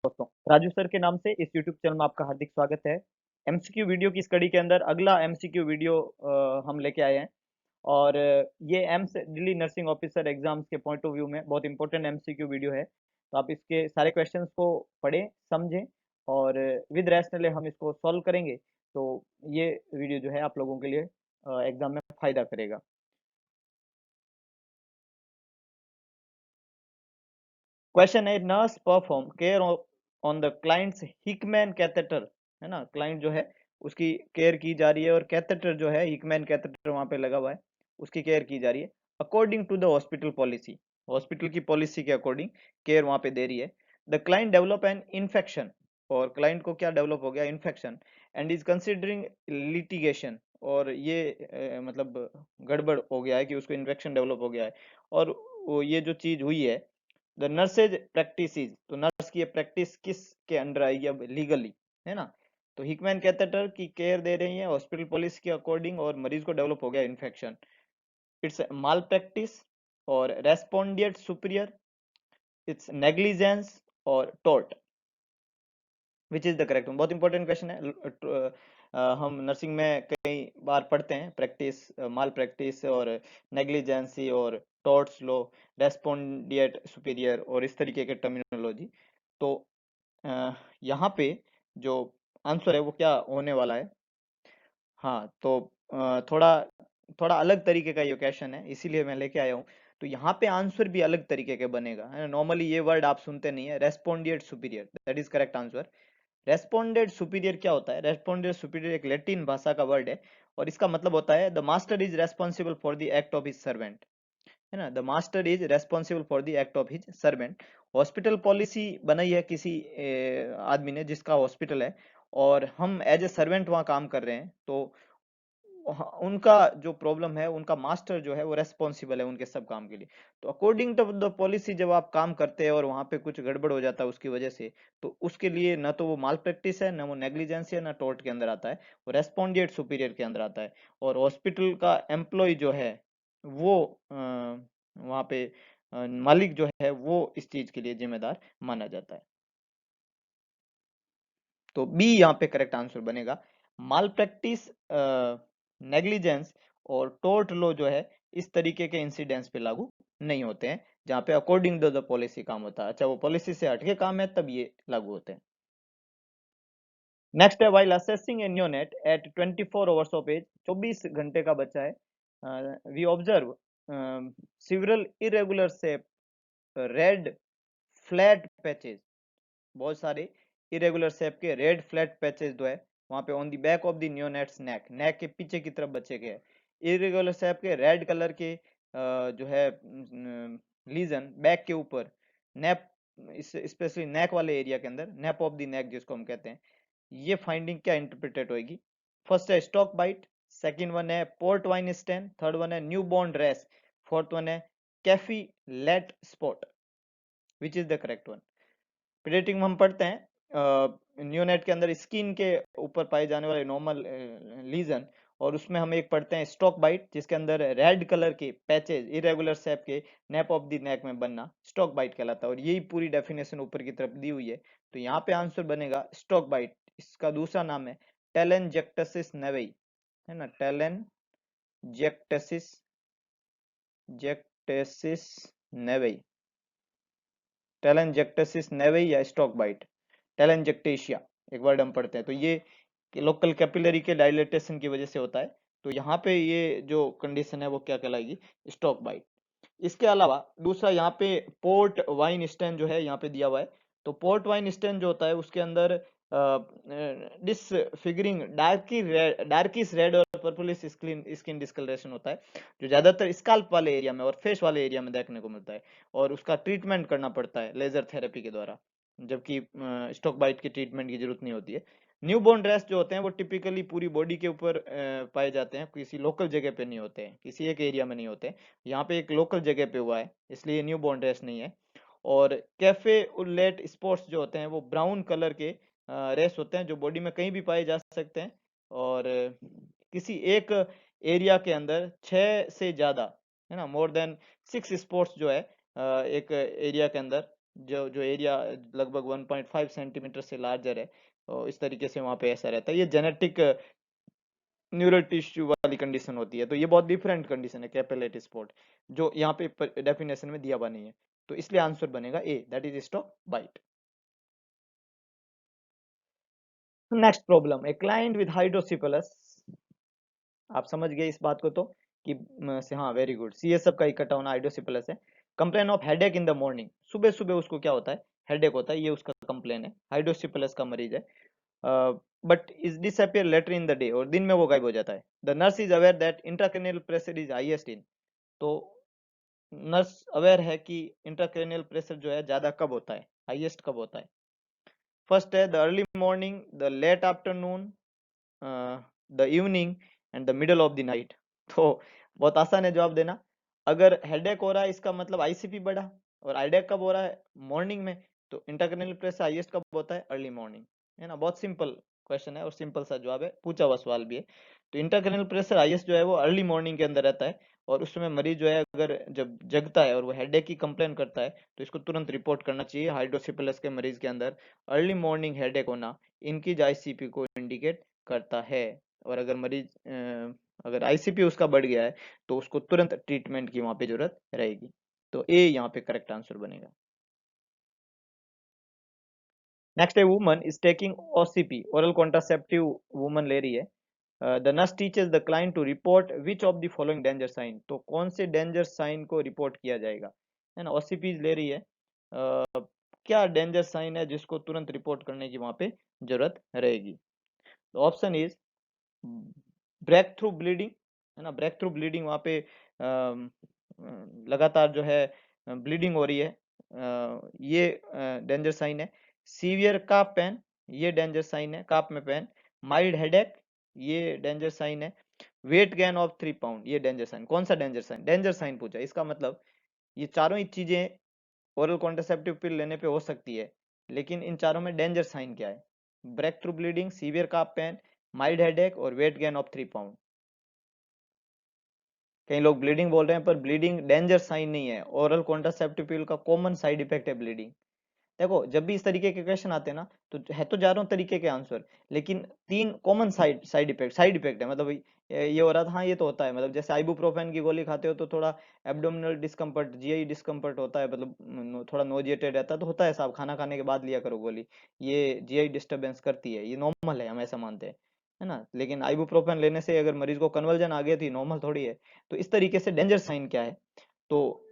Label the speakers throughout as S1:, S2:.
S1: दोस्तों, राजू सर के नाम से इस यूट्यूब चैनल में आपका हार्दिक स्वागत है। एमसीक्यू वीडियो की इस कड़ी के अंदर अगला एमसीक्यू वीडियो हम लेके आए हैं और ये AIIMS Delhi nursing officer exams के पॉइंट ऑफ व्यू में बहुत इंपॉर्टेंट एमसीक्यू वीडियो है। तो आप इसके सारे क्वेश्चंस को पढ़ें, समझें और विद रैशनल हम इसको सॉल्व करेंगे। तो ये वीडियो जो है आप लोगों के लिए एग्जाम में फायदा करेगा। क्वेश्चन है, nurse perform care on the clients Hickman catheter, है ना, क्लाइंट जो है उसकी केयर की जा रही है और कैथेटर जो है हिकमैन कैथेटर वहां पे लगा हुआ है, उसकी केयर की जा रही है according to the hospital policy. Hospital की पॉलिसी के अकॉर्डिंग केयर वहां पे दे रही है। The client develop an infection, और क्लाइंट को क्या डेवलप हो गया, infection, and is considering litigation, और ये मतलब गड़बड़ हो गया है कि उसको इन्फेक्शन डेवलप हो गया है और ये जो चीज हुई है, द नर्सेज प्रैक्टिसेस, तो नर्स की ये प्रैक्टिस किस के अंडर आएगी अब लीगली, है ना। तो हिकमैन कैथेटर की केयर दे रही है हॉस्पिटल पॉलिसी के अकॉर्डिंग और मरीज को डेवलप हो गया इन्फेक्शन। इट्स माल प्रैक्टिस और रेस्पोंडिएट सुपीरियर, इट्स नेग्लिजेंस और tort, which is the correct. बहुत इंपॉर्टेंट क्वेश्चन है। हम नर्सिंग में कई बार पढ़ते हैं प्रैक्टिस, माल प्रैक्टिस और नेग्लिजेंसी और टॉर्ट्स लो, रेस्पोंडिएट सुपीरियर और इस तरीके के टर्मिनोलॉजी। तो यहाँ पे जो आंसर है वो क्या होने वाला है। हाँ, तो थोड़ा थोड़ा अलग तरीके का ये क्वेश्चन है, इसीलिए मैं लेके आया हूँ। तो यहाँ पे आंसर भी अलग तरीके के बनेगा, है ना। नॉर्मली ये वर्ड आप सुनते नहीं है, respondeat superior, that is correct answer. Respondeat superior क्या होता है? रेस्पोंडेड सुपीरियर एक लैटिन भाषा का वर्ड है और इसका मतलब होता है the master is responsible for the act of his servant, है ना। The master is responsible for the act of his servant. Hospital policy बनाई है किसी आदमी ने जिसका हॉस्पिटल है और हम एज ए सर्वेंट वहाँ काम कर रहे हैं, तो उनका जो प्रॉब्लम है, उनका मास्टर जो है वो रेस्पॉन्सिबल है उनके सब काम के लिए। तो अकॉर्डिंग टू द पॉलिसी जब आप काम करते हैं और वहां पे कुछ गड़बड़ हो जाता है उसकी वजह से, तो उसके लिए ना तो वो माल प्रैक्टिस है, ना वो नेग्लिजेंस है, ना टोर्ट के अंदर आता है, वो रेस्पोंडिएट सुपीरियर के अंदर आता है। और हॉस्पिटल का एम्प्लॉय जो है वो वहां पे मालिक जो है वो इस चीज के लिए जिम्मेदार माना जाता है। तो बी यहाँ पे करेक्ट आंसर बनेगा। माल प्रैक्टिस, नेग्लिजेंस और टोर्ट लो जो है इस तरीके के इंसिडेंट्स पे लागू नहीं होते हैं, जहाँ पे अकॉर्डिंग टू द पॉलिसी काम होता है। अच्छा, वो पॉलिसी से हटके काम है तब ये लागू होते हैं। नेक्स्ट है, while assessing a neonate at 24 hours of age, 24 घंटे का बच्चा है, we observe several irregular shape red flat patches, बहुत सारे इरेगुलर शेप के रेड फ्लैट पैचेस जो है वहां पे on the back of the neonate's neck, neck के पीछे की तरफ बच्चे के इरेगुलर शेप के रेड कलर के जो है लीजन बैक के ऊपर, नेप, स्पेशली नेक वाले एरिया के अंदर, नेप ऑफ द नेक जिसको हम कहते हैं, ये फाइंडिंग क्या इंटरप्रिटेट होगी। फर्स्ट है स्टॉक बाइट, सेकंड वन है port wine stain, third one है newborn rash, fourth one है cafe lait spot, which is the correct one. Predating हम पढ़ते हैं न्यूनेट के अंदर स्किन के ऊपर पाए जाने वाले नॉर्मल लीजन, और उसमें हम एक पढ़ते हैं स्टॉक बाइट जिसके अंदर रेड कलर के पैचेज इरेगुलर शेप के नेप ऑफ द नेक में बनना स्टॉक बाइट कहलाता है, और यही पूरी डेफिनेशन ऊपर की तरफ दी हुई है। तो यहाँ पे आंसर बनेगा स्टॉक बाइट। इसका दूसरा नाम है टेलेंजेक्टसिस नेवेई, है ना, टेलेंजेक्टसिस जेक्टेसिस नेवेई, टेलेंजेक्टेसिस नेवेई या स्टॉक बाइट, टेलेंजेक्टेशिया एक वर्ड हम पढ़ते हैं। तो ये लोकल कैपिलरी के डायलेटेशन की वजह से होता है। तो यहाँ पे ये जो कंडीशन है वो क्या कहलाएगी, स्टॉक बाइट। इसके अलावा दूसरा यहाँ पे पोर्ट वाइन स्टेन जो है यहाँ पे दिया हुआ है। तो पोर्ट वाइन स्टेन जो होता है उसके अंदर डिसफिगरिंग डार्किश रेड और पर्पलिश स्किन स्किन डिस्कलरेशन होता है, जो ज्यादातर स्काल्प वाले एरिया में और फेस वाले एरिया में देखने को मिलता है, और उसका ट्रीटमेंट करना पड़ता है लेजर थेरेपी के द्वारा, जबकि स्टॉक बाइट की ट्रीटमेंट की जरूरत नहीं होती है। न्यू बोर्न रेस्ट जो होते हैं वो टिपिकली पूरी बॉडी के ऊपर पाए जाते हैं, किसी लोकल जगह पे नहीं होते हैं, किसी एक एरिया में नहीं होते हैं। यहाँ पे एक लोकल जगह पे हुआ है इसलिए न्यू बोर्न रेस्ट नहीं है। और कैफे उलेट स्पॉट्स जो होते हैं वो ब्राउन कलर के रेस होते हैं जो बॉडी में कहीं भी पाए जा सकते हैं, और किसी एक एरिया के अंदर 6 से ज्यादा, है ना, मोर देन 6 स्पॉट्स जो है एक एरिया के अंदर जो जो एरिया लगभग 1.5 सेंटीमीटर से लार्जर है, तो इस तरीके से वहाँ पे ऐसा रहता है। ये जेनेटिक न्यूरल टिश्यू वाली कंडीशन होती है, तो ये बहुत डिफरेंट कंडीशन है कैपिलरी स्पॉट, जो यहाँ पे डेफिनेशन में दिया हुआ नहीं है। तो इसलिए आंसर बनेगा A, that is stork bite. Next problem, a client with hydrocephalus, आप समझ गए इस बात को तो कि हाँ very good, C S F का इकट्ठा होना हाइड्रोसिफलस है। Complain of headache in the morning, सुबह सुबह उसको क्या होता है, हेडेक होता है, ये उसका कंप्लेन है, हाइड्रोसिफलस का मरीज है। But is disappear later in the day, और दिन में वो गायब हो जाता है। The nurse is aware that intracranial pressure is highest in, तो नर्स अवेयर है कि इंट्राक्रेनियल प्रेशर जो है ज्यादा कब होता है, हाईएस्ट कब होता है। फर्स्ट है the early morning, the late afternoon, the evening and the middle of the night. तो बहुत आसान है जवाब देना। अगर हेडेक हो रहा है इसका मतलब आईसीपी बढ़ा, और हेडेक कब हो रहा है, मॉर्निंग में, तो इंट्राक्रैनियल प्रेशर हाईएस्ट कब होता है, अर्ली मॉर्निंग, है ना। बहुत सिंपल क्वेश्चन है और सिंपल सा जवाब है, पूछा हुआ सवाल भी है। तो इंट्राक्रैनियल प्रेशर हाईएस्ट जो है वो अर्ली मॉर्निंग के अंदर रहता है, और उसमें मरीज जो है अगर जब जगता है और वो हेडेक की कंप्लेन करता है, तो इसको तुरंत रिपोर्ट करना चाहिए। हाइड्रोसिफिलस के मरीज के अंदर अर्ली मॉर्निंग हेडेक होना इनकी आईसीपी को इंडिकेट करता है। और अगर मरीज अगर आईसीपी उसका बढ़ गया है, तो उसको तुरंत ट्रीटमेंट की वहां पे जरूरत रहेगी। तो ए यहाँ पे करेक्ट आंसर बनेगा। नेक्स्ट है, woman is taking OCP, oral contraceptive woman ले रही है। The nurse teaches the client to report which of the following danger sign, तो कौन से डेंजर साइन को रिपोर्ट किया जाएगा, है ना। ओसीपी ले रही है, क्या डेंजर साइन है जिसको तुरंत रिपोर्ट करने की वहां पे जरूरत रहेगी। Option is breakthrough bleeding, है ना, ब्रेक थ्रू ब्लीडिंग, वहाँ पे लगातार जो है ब्लीडिंग हो रही है, ये डेंजर साइन है। सीवियर काफ पेन, ये डेंजर साइन है, काफ में पेन। माइल्ड हेडेक, ये डेंजर साइन है। वेट गेन ऑफ 3 पाउंड, ये डेंजर साइन। कौन सा डेंजर साइन, डेंजर साइन पूछा, इसका मतलब ये चारों ही चीजें ओरल कॉन्ट्रासेप्टिव पिल लेने पे हो सकती है, लेकिन इन चारों में डेंजर साइन क्या है, break through bleeding, severe calf pen, mild headache और वेट गेन ऑफ 3 पाउंड। कई लोग ब्लीडिंग बोल रहे हैं, पर ब्लीडिंग डेंजर साइन नहीं है, ओरल कॉन्ट्रासेप्टिव पिल का कॉमन साइड इफेक्ट है ब्लीडिंग। देखो जब भी इस तरीके के क्वेश्चन आते हैं ना, तो है तो चारों तरीके के आंसर, लेकिन तीन कॉमन साइड इफेक्ट है, मतलब ये हो रहा था, हाँ ये तो होता है, मतलब जैसे आइबुप्रोफेन की गोली खाते हो तो थोड़ा एब्डोमिनल डिस्कम्फर्ट, जीआई डिस्कम्फर्ट होता है, मतलब थोड़ा नोजिएटेड रहता है, तो होता है साहब, खाना खाने के बाद लिया करो गोली, ये जीआई डिस्टरबेंस करती है, ये नॉर्मल है, हम ऐसा मानते हैं, है ना। लेकिन आइबुप्रोफेन लेने से अगर मरीज को कन्वर्जन आ गई थी, नॉर्मल थोड़ी है। तो इस तरीके से डेंजर साइन क्या है, तो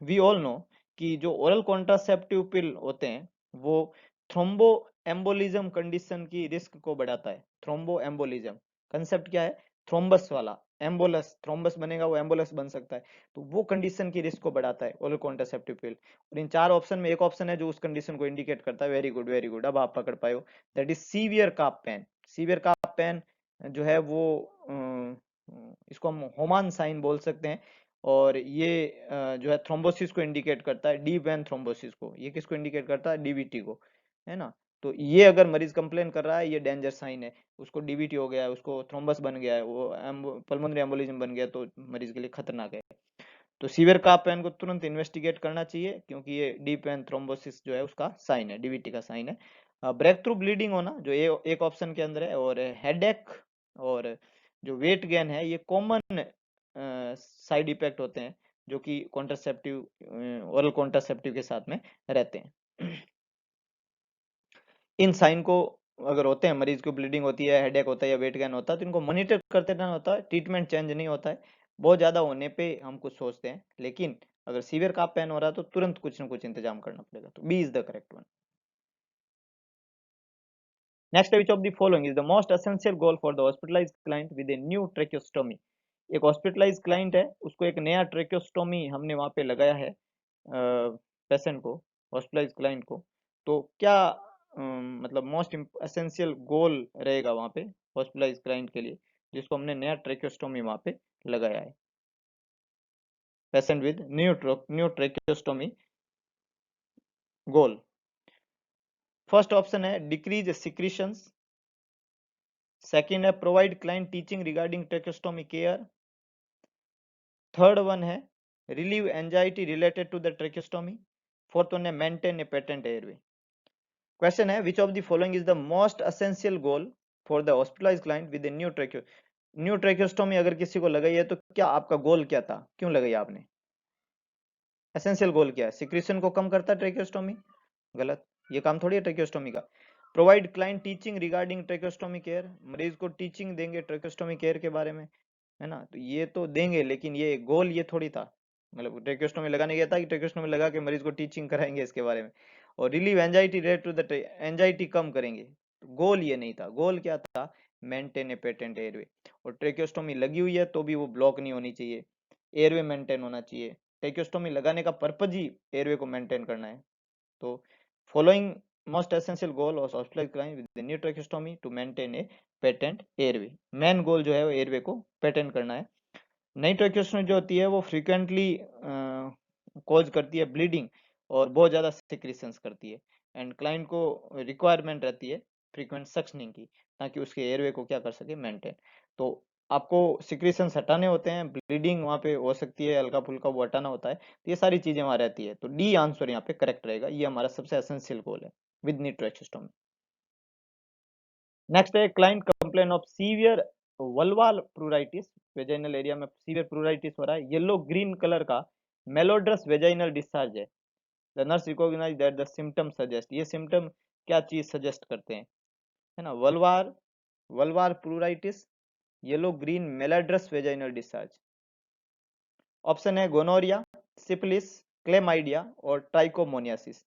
S1: वी ऑल नो कि जो ओरल कॉन्ट्रासेप्टिव पिल होते हैं वो थ्रोम्बो एम्बोलिज्म कंडीशन की रिस्क को बढ़ाता है। थ्रोम्बो एम्बोलिज्म कंसेप्ट क्या है, थ्रोम्बस वाला, एम्बोलस, थ्रोम्बस बनेगा वो एम्बोलस बन सकता है, तो वो कंडीशन की रिस्क को बढ़ाता है ओरल कॉन्ट्रासेप्टिव पिल। और इन चार ऑप्शन में एक ऑप्शन है जो उस कंडीशन को इंडिकेट करता है। वेरी गुड वेरी गुड, अब आप पकड़ पाए हो, that is severe calf pain. Severe calf pain जो है वो इसको हम होमान साइन बोल सकते हैं, और ये जो है थ्रोम्बोसिस को इंडिकेट करता है, डीप वेन थ्रोम्बोसिस को। ये किसको इंडिकेट करता है, डीवीटी को, है ना। तो ये अगर मरीज कंप्लेन कर रहा है, ये डेंजर साइन है, उसको डीवीटी हो गया है, उसको थ्रोम्बस बन गया है, वो पल्मोनरी एम्बोलिज्म बन गया, तो मरीज के लिए खतरनाक है। तो सीवियर काफ पेन को तुरंत इन्वेस्टिगेट करना चाहिए, क्योंकि ये डीप वेन थ्रोम्बोसिस जो है उसका साइन है, डीवीटी का साइन है। ब्रेक थ्रू ब्लीडिंग होना जो ये एक ऑप्शन के अंदर है, और हेडेक और जो वेट गेन है, ये कॉमन साइड इफेक्ट होते हैं जो कि कॉन्ट्रासेप्टिव, ओरल कॉन्ट्रासेप्टिव के साथ में रहते हैं। इन साइन को अगर होते हैं, मरीज को ब्लीडिंग होती है, हेडेक होता है या वेट गेन होता है, तो इनको मॉनिटर करते रहना होता है, ट्रीटमेंट चेंज नहीं होता है। बहुत ज्यादा होने पे हम कुछ सोचते हैं, लेकिन अगर सीवियर काफ पेन हो रहा है तो तुरंत कुछ ना कुछ इंतजाम करना पड़ेगा, तो B is the correct one. Next, which of the following is the most essential goal for the hospitalized client with a new tracheostomy. एक हॉस्पिटलाइज क्लाइंट है, उसको एक नया ट्रेक्योस्टोमी हमने वहां पे लगाया है, पेशेंट को, हॉस्पिटलाइज क्लाइंट को। तो क्या मतलब मोस्ट एसेंशियल गोल रहेगा वहां पे हॉस्पिटलाइज क्लाइंट के लिए, जिसको हमने नया ट्रेक्योस्टोमी वहां पे लगाया है, patient with new tracheostomy goal. First option है डिक्रीज सिक्रीशंस, सेकंड है provide client teaching regarding tracheostomy care, third one है relieve anxiety related to the tracheostomy, fourth one है maintain a patent airway. Question है which of the following is the most essential goal for the hospitalize client with new tracheostomy अगर किसी को लगाई है तो क्या आपका गोल क्या था, क्यों लगाई आपने? एसेंशियल गोल क्या है? सिक्रीशन को कम करता है ट्रेक्योस्टोमी? गलत, ये काम थोड़ी है ट्रेक्योस्टोमी का। Provide client teaching regarding tracheostomy care, मरीज को टीचिंग देंगे ट्रेक्योस्टोमी केयर के बारे में, है ना, तो ये तो देंगे, लेकिन ये गोल ये थोड़ी था, मतलब ट्रेक्योस्टोमी लगाने गया था कि ट्रेक्योस्टोमी लगा के मरीज को टीचिंग कराएंगे इसके बारे में। और relieve anxiety rate to the anxiety कम करेंगे, तो गोल ये नहीं था। गोल क्या था? Maintain a patent airway. और ट्रेक्योस्टोमी लगी हुई है तो भी वो ब्लॉक नहीं होनी चाहिए, एयरवे मेंटेन होना चाहिए। ट्रेक्योस्टोमी लगाने का पर्पज ही एयरवे को मेंटेन करना है। तो following most essential goal of hospitalized client with the new tracheostomy to maintain a patent airway। Main goal जो है वो एयरवे को पेटेंट करना है। नई ट्रेक्योस्टोमी जो होती है वो फ्रीक्वेंटली कॉज करती है ब्लीडिंग और बहुत ज्यादा सिक्रीशंस करती है, एंड क्लाइंट को रिक्वायरमेंट रहती है फ्रीक्वेंट सक्शनिंग की, ताकि उसके एयरवे को क्या कर सके, मेंटेन। तो आपको सिक्रीशंस हटाने होते हैं, ब्लीडिंग वहां पे हो सकती है हल्का फुल्का, वो हटाना होता है, तो ये सारी चीजें वहां रहती है। तो डी आंसर यहाँ पे करेक्ट रहेगा, ये हमारा सबसे एसेंशियल गोल है विद नी ट्रेक्योस्टोमी। नेक्स्ट है client complain of severe vulval pruritus, vaginal area में सीवियर प्रूराइटिस हो रहा है, येलो ग्रीन कलर का मेलोड्रस वेजाइनल डिस्चार्ज है। The nurse recognise that the symptom suggest, ये सिम्टम क्या चीज सजेस्ट करते हैं, है ना, vulvar vulvar pruritus, yellow green malodorous vaginal discharge. Option है गोनोरिया, सिफिलिस, क्लेमाइडिया और ट्राइकोमोनियासिस।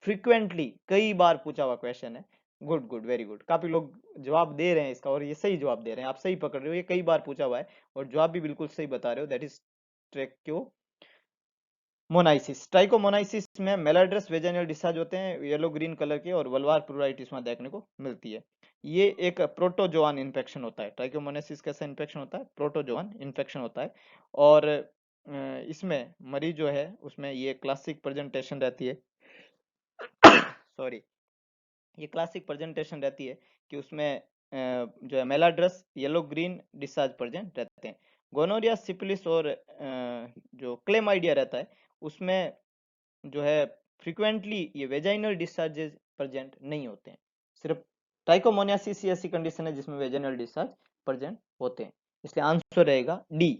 S1: फ्रीक्वेंटली कई बार पूछा हुआ क्वेश्चन है। गुड गुड, वेरी गुड, काफी लोग जवाब दे रहे हैं इसका, और ये सही जवाब दे रहे हैं, आप सही पकड़ रहे हो, ये कई बार पूछा हुआ है और जवाब भी बिल्कुल सही बता रहे हो, दैट इज ट्रेक्यो मोनाइसिस। ट्राइकोमोनाइसिस में मेलाड्रस वेजाइनल डिस्चार्ज होते हैं येलो ग्रीन कलर के, और वल्वार प्लूराइटिस में देखने को मिलती है। ये एक प्रोटोजोआन इन्फेक्शन होता है। ट्राइकोमोनाइसिस कैसा इन्फेक्शन होता है? प्रोटोजोआन इन्फेक्शन होता है। और इसमें मरीज जो है उसमें ये क्लासिक प्रेजेंटेशन रहती है सॉरी, ये क्लासिक प्रेजेंटेशन रहती है कि उसमें जो है मेलाड्रस येलो ग्रीन डिस्चार्ज प्रेजेंट रहते हैं। गोनोरिया, सिफिलिस और जो क्लेमाइडिया रहता है उसमें जो है फ्रीक्वेंटली ये वेजाइनल डिस्चार्जेस प्रेजेंट नहीं होते हैं। सिर्फ ट्राइकोमोनियासिस ऐसी कंडीशन है जिसमें वेजाइनल डिस्चार्ज प्रेजेंट होते हैं, इसलिए आंसर रहेगा D.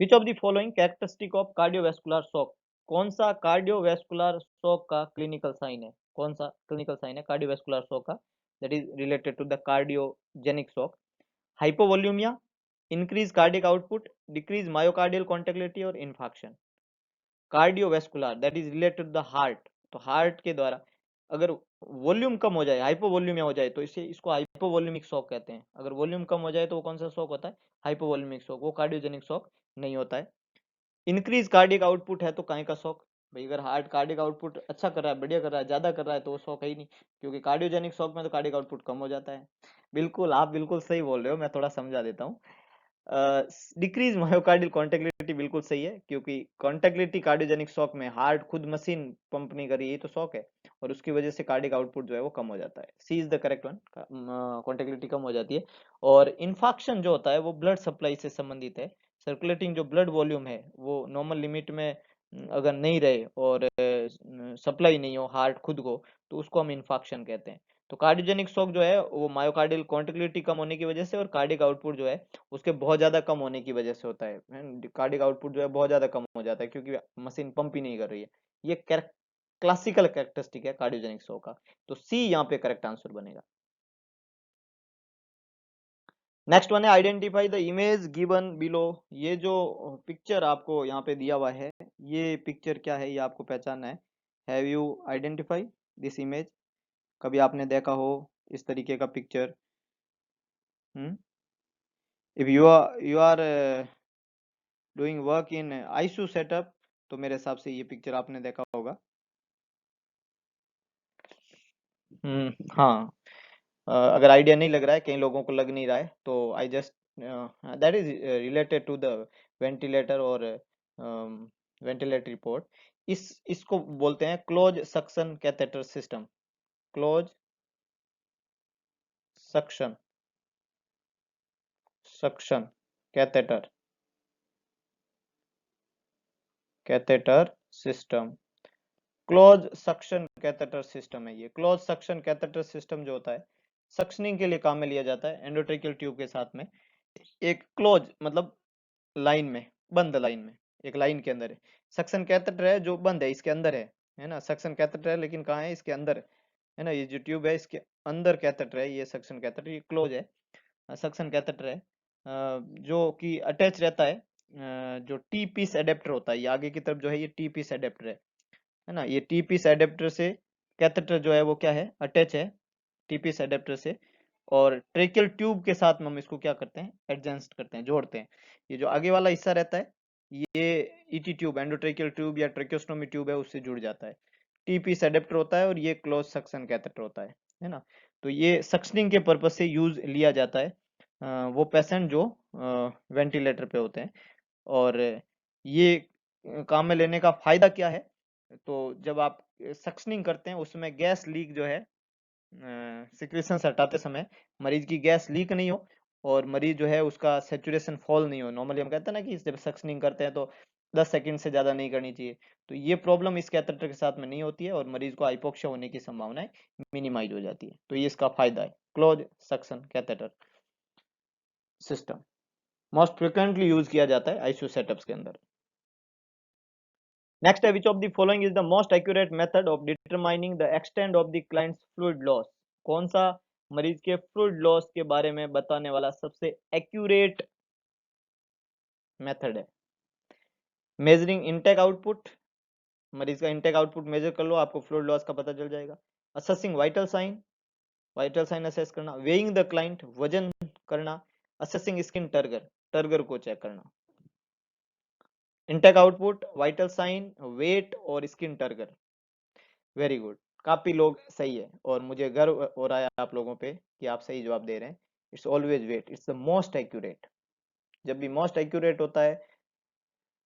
S1: Which of the following characteristic of cardiovascular shock, कौन सा कार्डियोवैस्कुलर शॉक का क्लिनिकल साइन है, कौन सा क्लिनिकल साइन है कार्डियोवैस्कुलर शॉक का, that is related to the cardiogenic shock? Hypovolaemia, increase cardiac output, decrease myocardial contractility और infarction. Cardiovascular that is related to the heart, तो हार्ट के द्वारा अगर वॉल्यूम कम हो जाए, हाइपोवोल्यूमिया हो जाए, तो इसे इसको हाइपोवोल्यूमिक शॉक कहते हैं। अगर वॉल्यूम कम हो जाए तो वो कौन सा शॉक होता है? हाइपोवोल्यूमिक शॉक, वो कार्डियोजेनिक शॉक नहीं होता है। इंक्रीज कार्डिक आउटपुट है तो काहे का शॉक? भाई अगर हार्ट कार्डिक आउटपुट अच्छा कर रहा है, बढ़िया कर रहा है, ज्यादा कर रहा है, तो वो शॉक है ही नहीं, क्योंकि कार्डियोजेनिक शॉक में तो कार्डिक आउटपुट कम हो जाता है। बिल्कुल, आप बिल्कुल सही बोल रहे हो, मैं थोड़ा समझा देता हूँ। डिक्रीज मायोकार्डियल कॉन्टेक्टिलिटी बिल्कुल सही है, क्योंकि कॉन्टेक्टिलिटी कार्डियोजेनिक शॉक में हार्ट खुद मशीन पंप नहीं कर रही, ये तो शॉक है, और उसकी वजह से कार्डिक आउटपुट जो है वो कम हो जाता है। सी इज द करेक्ट वन, कॉन्टेक्टिलिटी कम हो जाती है। और इन्फाक्शन जो होता है वो ब्लड सप्लाई से संबंधित है। सर्कुलेटिंग जो ब्लड वॉल्यूम है वो नॉर्मल लिमिट में अगर नहीं रहे और सप्लाई नहीं हो हार्ट खुद को, तो उसको हम इन्फाक्शन कहते हैं। तो कार्डियोजेनिक शॉक जो है वो मायोकार्डियल कॉन्टिग्लिटी कम होने की वजह से और कार्डिक आउटपुट जो है उसके बहुत ज्यादा कम होने की वजह से होता है। कार्डिक आउटपुट जो है बहुत ज्यादा कम हो जाता है क्योंकि मशीन पंप ही नहीं कर रही है। ये क्लासिकल कैरेक्टरिस्टिक है कार्डियोजेनिक शॉक का, तो सी यहाँ पे करेक्ट आंसर बनेगा। नेक्स्ट वन है identify the image given below, ये जो पिक्चर आपको यहाँ पे दिया हुआ है, ये पिक्चर क्या है, ये आपको पहचानना है। Have you identify this image? कभी आपने देखा हो इस तरीके का picture? Hmm, if you are doing work in ICU setup, तो मेरे हिसाब से ये पिक्चर आपने देखा होगा। हाँ, अगर आइडिया नहीं लग रहा है, कई लोगों को लग नहीं रहा है, तो I just that is related to the ventilator और वेंटिलेटर रिपोर्ट। इसको बोलते हैं close suction catheter system. Close suction suction catheter. Catheter system. Close suction catheter system है ये। क्लोज सक्शन कैथेटर सिस्टम जो होता है सक्शनिंग के लिए काम में लिया जाता है एंडोट्रेकियल ट्यूब के साथ में। एक क्लोज मतलब लाइन में, बंद लाइन में, एक लाइन के अंदर है। सक्शन कैथेटर है जो बंद है, इसके अंदर है ना। सक्शन कैथेटर है लेकिन कहाँ है, इसके अंदर है ना। ये जो ट्यूब है इसके अंदर कैथेटर है, ये सक्शन कैथेटर, ये क्लोज है, सक्शन कैथेटर है, जो कि अटैच रहता है। जो टी पीस एडेप्टर होता है, ये आगे की तरफ जो है ये टी पीस एडेप्टर है ना। ये टी पीस एडेप्टर से कैथेटर जो है वो क्या है, अटैच है टी पीस एडेप्टर से। और ट्रेकियल ट्यूब के साथ में हम इसको क्या करते हैं, एडजस्ट करते हैं, जोड़ते हैं। ये जो आगे वाला हिस्सा रहता है ये ईटी ट्यूब, एंडोट्रेकियल ट्यूब या ट्रेकियोस्टोमी ट्यूब है, उससे जुड़ जाता है। टी पीस एडेप्टर होता है और ये क्लोज सक्शन कैथेटर होता है ना। तो ये सक्शनिंग के पर्पज से यूज लिया जाता है वो पेशेंट जो वेंटिलेटर पे होते हैं। और ये काम में लेने का फायदा क्या है, तो जब आप सक्शनिंग करते हैं उसमें गैस लीक जो है, सिक्रेशन हटाते समय मरीज की गैस लीक नहीं हो और मरीज जो है उसका सेचुरेशन फॉल नहीं हो। नॉर्मली हम कहते हैं ना कि जब सक्शनिंग करते हैं तो 10 सेकंड से ज्यादा नहीं करनी चाहिए, तो ये प्रॉब्लम इस कैथेटर के साथ में नहीं होती है और मरीज को हाइपोक्सिया होने की संभावनाएं मिनिमाइज हो जाती है। तो ये इसका फायदा है close suction catheter system. Most frequently use किया जाता है आईसीयू सेटअप्स के अंदर। नेक्स्ट है, which of the following is the most accurate method of determining the extent of the clients fluid loss. कौन सा मरीज के फ्लूइड लॉस के बारे में बताने वाला सबसे एक्यूरेट मेथड है? मेजरिंग इनटेक आउटपुट, मरीज का इनटेक आउटपुट मेजर कर लो, आपको फ्लूइड लॉस का पता चल जाएगा। असेसिंग वाइटल साइन असेस करना। वेइंग द क्लाइंट, वजन करना। असेसिंग स्किन टर्गर, टर्गर को चेक करना। Intake output, vital sign, weight और स्किन टर्गर। वेरी गुड, काफी लोग सही है और मुझे गर्व हो रहा है आप लोगों पे कि आप सही जवाब दे रहे हैं। It's always weight, it's the most accurate. जब भी मोस्ट एक्यूरेट होता है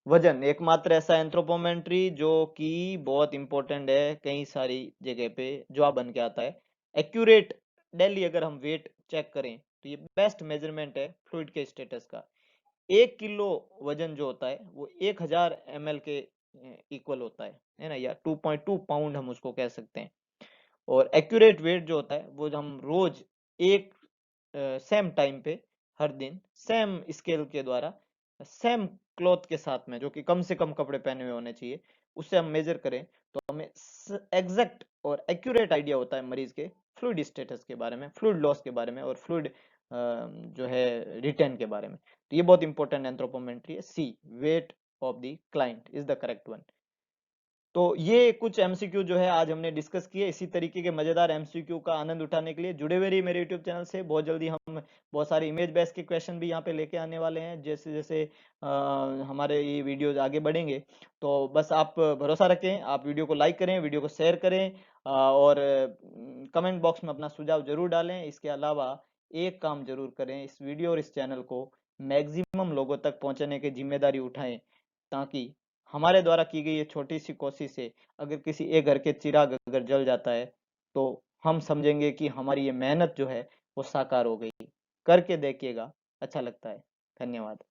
S1: वजन, एकमात्र ऐसा एंथ्रोपोमेट्री जो कि बहुत इंपॉर्टेंट है कई सारी जगह पे जवाब बन के आता है। एक्यूरेट डेली अगर हम वेट चेक करें तो ये बेस्ट मेजरमेंट है फ्लूइड के स्टेटस का। 1 किलो वजन जो होता है वो 1000 ml के इक्वल होता है ना, या 2.2 पाउंड हम उसको कह सकते हैं। और एक्यूरेट वेट जो होता है वो हम रोज एक सेम टाइम पे हर दिन सेम स्केल के द्वारा सेम क्लॉथ के साथ में, जो कि कम से कम कपड़े पहने हुए होने चाहिए, उससे हम मेजर करें तो हमें एग्जैक्ट और एक्यूरेट आइडिया होता है मरीज के फ्लूइड स्टेटस के बारे में, फ्लूइड लॉस के बारे में और फ्लूइड जो है रिटेन के बारे में। तो ये बहुत इंपॉर्टेंट एंथ्रोपोमेट्री है। C, weight of the client is the correct one. तो ये कुछ एमसीक्यू जो है आज हमने डिस्कस किए। इसी तरीके के मजेदार एमसीक्यू का आनंद उठाने के लिए जुड़े हुए रहिए मेरे यूट्यूब चैनल से। बहुत जल्दी हम बहुत सारे इमेज बेस्ड के क्वेश्चन भी यहाँ पे लेके आने वाले हैं। जैसे जैसे हमारे ये वीडियोज आगे बढ़ेंगे तो बस आप भरोसा रखें, आप वीडियो को लाइक करें, वीडियो को शेयर करें और कमेंट बॉक्स में अपना सुझाव जरूर डालें। इसके अलावा एक काम जरूर करें, इस वीडियो और इस चैनल को मैक्सिमम लोगों तक पहुंचाने की जिम्मेदारी उठाएं, ताकि हमारे द्वारा की गई ये छोटी सी कोशिश से अगर किसी एक घर के चिराग अगर जल जाता है तो हम समझेंगे कि हमारी ये मेहनत जो है वो साकार हो गई। करके देखिएगा, अच्छा लगता है। धन्यवाद।